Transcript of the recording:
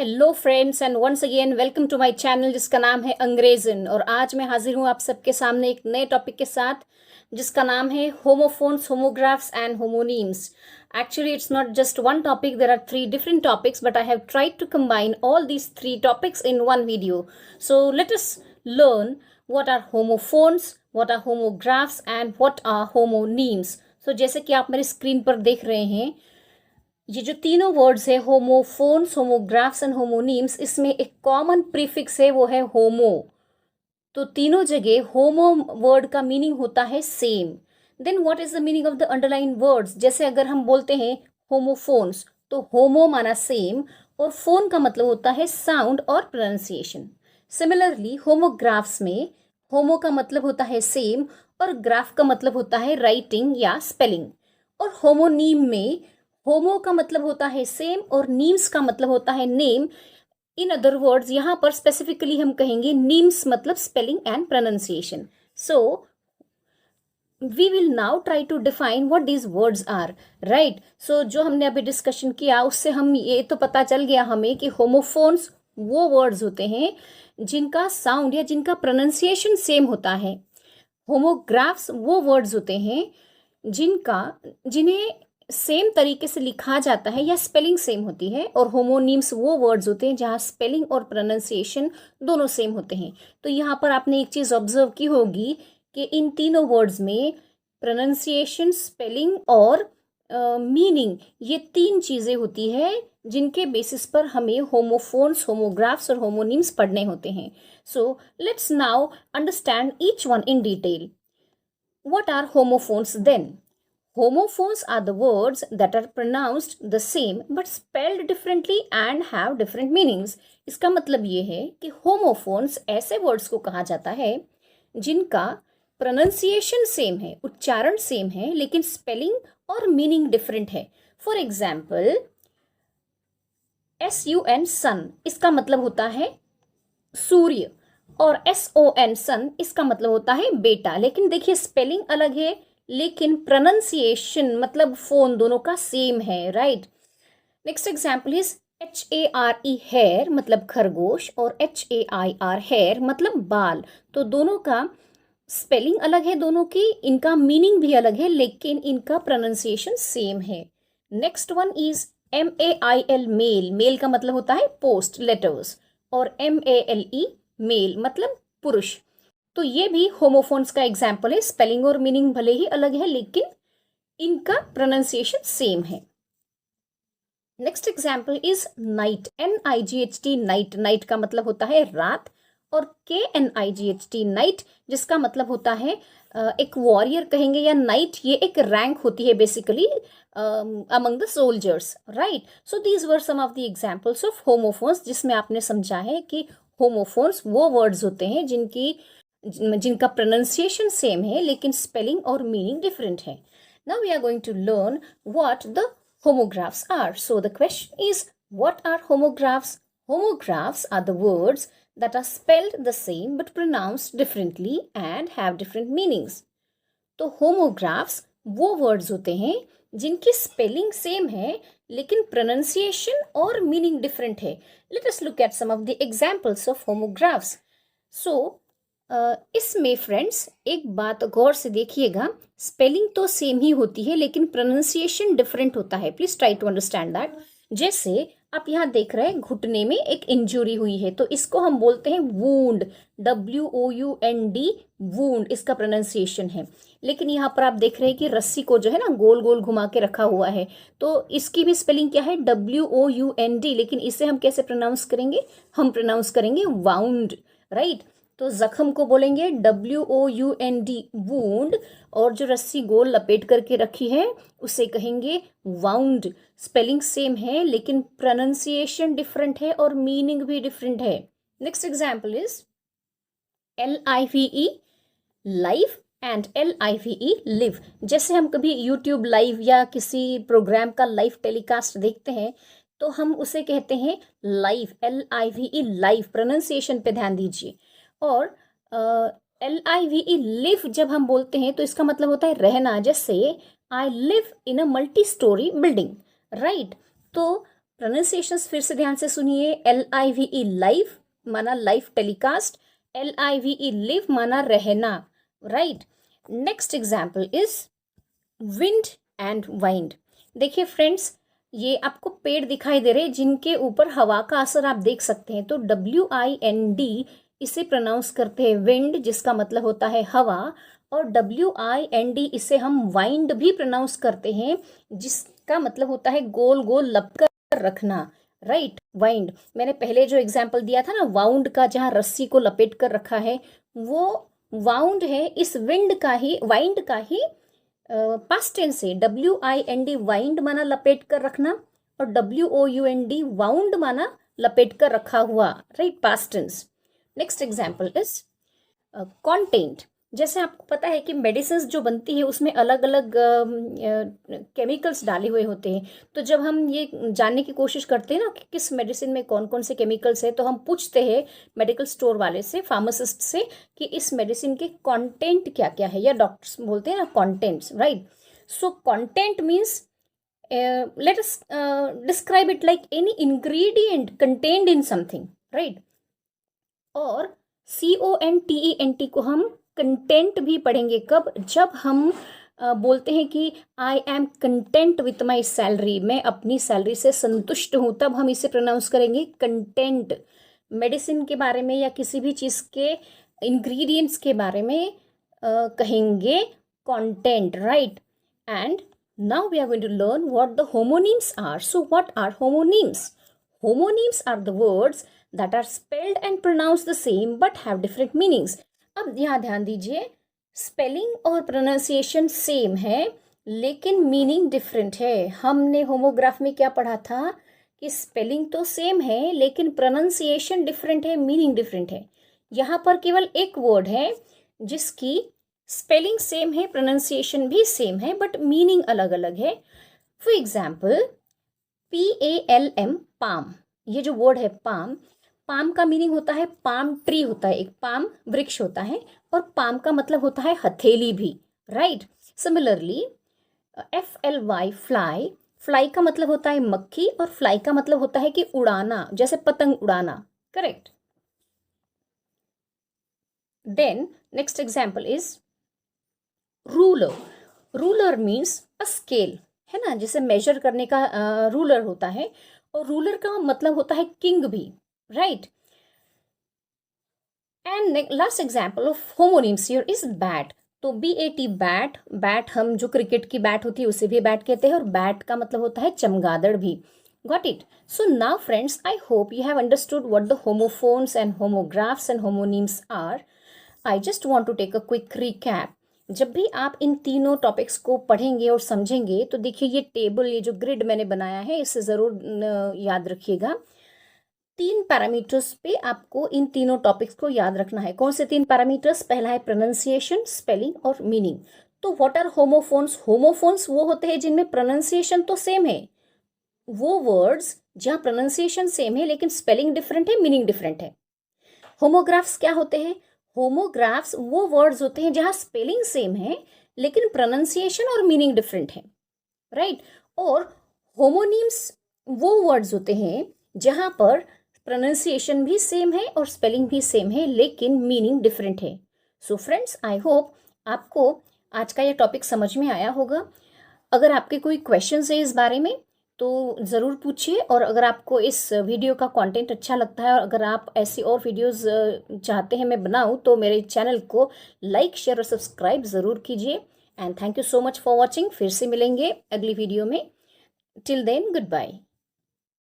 Hello friends and once again welcome to my channel जिसका नाम है अंग्रेजन। और आज मैं हाजिर हूँ आप सबके सामने एक नए टॉपिक के साथ जिसका नाम है homophones, homographs and homonyms. Actually, it's not just one topic. There are three different topics, but I have tried to combine all these three topics in one video. So let us learn what are homophones, what are homographs, and what are homonyms. So जैसे कि आप मेरी screen पर देख रहे हैं, ये जो तीनों वर्ड्स है होमोफोन्स, होमोग्राफ्स एंड होमोनीम्स, इसमें एक कॉमन प्रीफिक्स है, वो है होमो. तो तीनों जगह होमो वर्ड का मीनिंग होता है same. Then what is the meaning of the underline words? जैसे अगर हम बोलते हैं होमोफोन्स, तो होमो माना सेम और फोन का मतलब होता है साउंड और प्रोनाउंसिएशन. सिमिलरली होमोग्राफ्स में होमो का मतलब होता है सेम और ग्राफ का मतलब होता है राइटिंग या स्पेलिंग. और होमोनीम में होमो का मतलब होता है सेम और नीम्स का मतलब होता है नेम. इन अदर वर्ड्स यहाँ पर स्पेसिफिकली हम कहेंगे नीम्स मतलब spelling and pronunciation. So we will now try to define what these words are. Right. So जो हमने अभी डिस्कशन किया उससे हम ये तो पता चल गया हमें कि होमोफोन्स वो वर्ड्स होते हैं जिनका साउंड या जिनका प्रोनाउंसिएशन सेम होता है. होमोग्राफ्स वो वर्ड्स होते हैं जिन्हें सेम तरीके से लिखा जाता है या स्पेलिंग सेम होती है. और होमोनीम्स वो वर्ड्स होते हैं जहाँ स्पेलिंग और प्रोनाउंसिएशन दोनों सेम होते हैं. तो यहाँ पर आपने एक चीज़ ऑब्जर्व की होगी कि इन तीनों वर्ड्स में प्रोनाउंसिएशन, स्पेलिंग और मीनिंग, ये तीन चीज़ें होती है जिनके बेसिस पर हमें होमोफोन्स, होमोग्राफ्स और होमोनीम्स पढ़ने होते हैं. So let's now understand each one in detail. What are homophones then? Homophones are the words that are pronounced the same but spelled differently and have different meanings. इसका मतलब ये है कि homophones ऐसे words को कहा जाता है जिनका pronunciation सेम है, उच्चारण सेम है, लेकिन spelling और meaning different है. For example, sun, sun, इसका मतलब होता है सूर्य, और SON सन इसका मतलब होता है बेटा. लेकिन देखिए स्पेलिंग अलग है लेकिन प्रोनाउंसिएशन मतलब फोन दोनों का सेम है. Right. Next example is HARE hare मतलब खरगोश और HAIR हेयर मतलब बाल. तो दोनों का स्पेलिंग अलग है दोनों की, इनका मीनिंग भी अलग है लेकिन इनका प्रोनाउंसिएशन सेम है. Next one is MAIL mail. Mail का मतलब होता है पोस्ट लेटर्स और MALE मेल मतलब पुरुष. तो ये भी होमोफोन्स का एग्जाम्पल है. स्पेलिंग और मीनिंग भले ही अलग है लेकिन इनका प्रोनाउंसिएशन सेम है. Next example is night. NIGHT night. Night का मतलब होता है रात और KNIGHT नाइट जिसका मतलब होता है एक वॉरियर कहेंगे या नाइट, ये एक रैंक होती है basically among the soldiers. Right. So these were some of the examples of homophones जिसमें आपने समझा है कि होमोफोन्स वो वर्ड्स होते हैं जिनका प्रोनाउंसिएशन सेम है लेकिन स्पेलिंग और मीनिंग डिफरेंट है. Now we are going to learn what the homographs are. So the question is, what are homographs? Homographs are the words that are spelled the same but pronounced differently and have different meanings. तो homographs वो words होते हैं जिनकी spelling same है लेकिन pronunciation और meaning different है. Let us look at some of the examples of homographs. So इसमें फ्रेंड्स एक बात गौर से देखिएगा, स्पेलिंग तो सेम ही होती है लेकिन प्रोनाउंसिएशन डिफरेंट होता है. Please try to understand that. जैसे आप यहाँ देख रहे हैं घुटने में एक इंजुरी हुई है तो इसको हम बोलते हैं वूंड. WOUND वूंड इसका प्रोनाउंसिएशन है. लेकिन यहाँ पर आप देख रहे हैं कि रस्सी को जो है ना गोल गोल घुमा के रखा हुआ है तो इसकी भी स्पेलिंग क्या है? WOUND. लेकिन इसे हम कैसे प्रोनाउंस करेंगे? हम प्रोनाउंस करेंगे वाउंड. राइट. तो जख्म को बोलेंगे WOUND वूंड और जो रस्सी गोल लपेट करके रखी है उसे कहेंगे वाउंड. स्पेलिंग सेम है लेकिन प्रोनाउंसिएशन डिफरेंट है और मीनिंग भी डिफरेंट है. Next example is LIVE live and LIVE live. जैसे हम कभी यूट्यूब लाइव या किसी प्रोग्राम का लाइव टेलीकास्ट देखते हैं तो हम उसे कहते हैं लाइव. LIVE live. प्रोनाउंसिएशन पे ध्यान दीजिए. और LIVE लिव जब हम बोलते हैं तो इसका मतलब होता है रहना. जैसे I live in a multi storey building. Right. तो प्रोनाउंसिएशंस फिर से ध्यान से सुनिए। LIVE लाइव माना लाइव टेलीकास्ट, LIVE लिव माना रहना, right. Next example is wind and wind. देखिए फ्रेंड्स, ये आपको पेड़ दिखाई दे रहे हैं जिनके ऊपर हवा का असर आप देख सकते हैं। तो WIND इसे प्रोनाउंस करते हैं विंड, जिसका मतलब होता है हवा, और WIND इसे हम वाइंड भी प्रोनाउंस करते हैं, जिसका मतलब होता है गोल गोल लपकर रखना, राइट। वाइंड, मैंने पहले जो एग्जाम्पल दिया था ना वाउंड का, जहाँ रस्सी को लपेट कर रखा है, वो वाउंड है। इस विंड का ही, वाइंड का ही पास्ट टेंस है। WIND वाइंड माना लपेट कर रखना, और WOUND वाउंड माना लपेट कर रखा हुआ, right, past tense. Next example is content. जैसे आपको पता है कि मेडिसिन जो बनती है उसमें अलग अलग केमिकल्स डाले हुए होते हैं। तो जब हम ये जानने की कोशिश करते हैं ना कि किस मेडिसिन में कौन कौन से केमिकल्स है, तो हम पूछते हैं मेडिकल स्टोर वाले से, फार्मासिस्ट से, कि इस मेडिसिन के कंटेंट क्या क्या है, या डॉक्टर्स बोलते हैं ना contents, right. So content means let us describe it like any ingredient contained in something, right। और CONTENT को हम कंटेंट भी पढ़ेंगे कब, जब हम बोलते हैं कि I am content with my salary, मैं अपनी सैलरी से संतुष्ट हूँ, तब हम इसे प्रोनाउंस करेंगे कंटेंट। मेडिसिन के बारे में या किसी भी चीज़ के इंग्रेडिएंट्स के बारे में कहेंगे content, right. And now we are going to learn what the homonyms are. So what are homonyms? Homonyms are the words that are spelled and pronounced the same but have different meanings. अब यहाँ ध्यान दीजिए, spelling और pronunciation same है लेकिन meaning different है। हमने homograph में क्या पढ़ा था कि स्पेलिंग तो सेम है लेकिन प्रोनाउंसिएशन डिफरेंट है, मीनिंग डिफरेंट है। यहाँ पर केवल एक वर्ड है जिसकी स्पेलिंग सेम है, प्रोनाउंसिएशन भी सेम है, बट मीनिंग अलग अलग है। फॉर एग्जाम्पल PALM पाम, ये जो वर्ड है पाम, पाम का मीनिंग होता है पाम ट्री होता है, एक पाम वृक्ष होता है, और पाम का मतलब होता है हथेली भी, right. Similarly FLY fly, fly का मतलब होता है मक्खी, और फ्लाई का मतलब होता है कि उड़ाना, जैसे पतंग उड़ाना, correct. Then next example is ruler. Ruler means a scale, है ना, जिसे मेजर करने का रूलर होता है, और रूलर का मतलब होता है किंग भी, right. And last example of homonyms here is bat. तो BAT बैट, बैट हम जो क्रिकेट की बैट होती है उसे भी बैट कहते हैं, और बैट का मतलब होता है चमगादड़ भी। Got it? So now friends, I hope you have understood what the homophones and homographs and homonyms are. I just want to take a quick recap. जब भी आप इन तीनों टॉपिक्स को पढ़ेंगे और समझेंगे तो देखिए ये टेबल, ये जो ग्रिड मैंने बनाया है, इसे ज़रूर याद रखिएगा। 3 पैरामीटर्स पे आपको इन तीनों टॉपिक्स को याद रखना है। कौन से 3 पैरामीटर्स? पहला है प्रोनाउंसिएशन, स्पेलिंग और मीनिंग। तो व्हाट आर होमोफोन्स? होमोफोन्स वो होते हैं जिनमें प्रोनाउंसिएशन तो सेम है, वो वर्ड्स जहाँ प्रोनाउंसिएशन सेम है लेकिन स्पेलिंग डिफरेंट है, मीनिंग डिफरेंट है। होमोग्राफ्स क्या होते हैं? होमोग्राफ्स वो वर्ड्स होते हैं जहाँ स्पेलिंग सेम है लेकिन प्रोनाउंसिएशन और मीनिंग डिफरेंट है, राइट। और होमोनीम्स वो वर्ड्स होते हैं जहाँ पर प्रोनाउंसिएशन भी सेम है और स्पेलिंग भी सेम है लेकिन मीनिंग डिफरेंट है। सो फ्रेंड्स, आई होप आपको आज का ये टॉपिक समझ में आया होगा। अगर आपके कोई क्वेश्चंस है इस बारे में तो ज़रूर पूछिए, और अगर आपको इस वीडियो का कंटेंट अच्छा लगता है और अगर आप ऐसी और वीडियोस चाहते हैं मैं बनाऊं तो मेरे चैनल को लाइक, शेयर और सब्सक्राइब ज़रूर कीजिए। And thank you so much for watching. फिर से मिलेंगे अगली वीडियो में। Till then, good bye.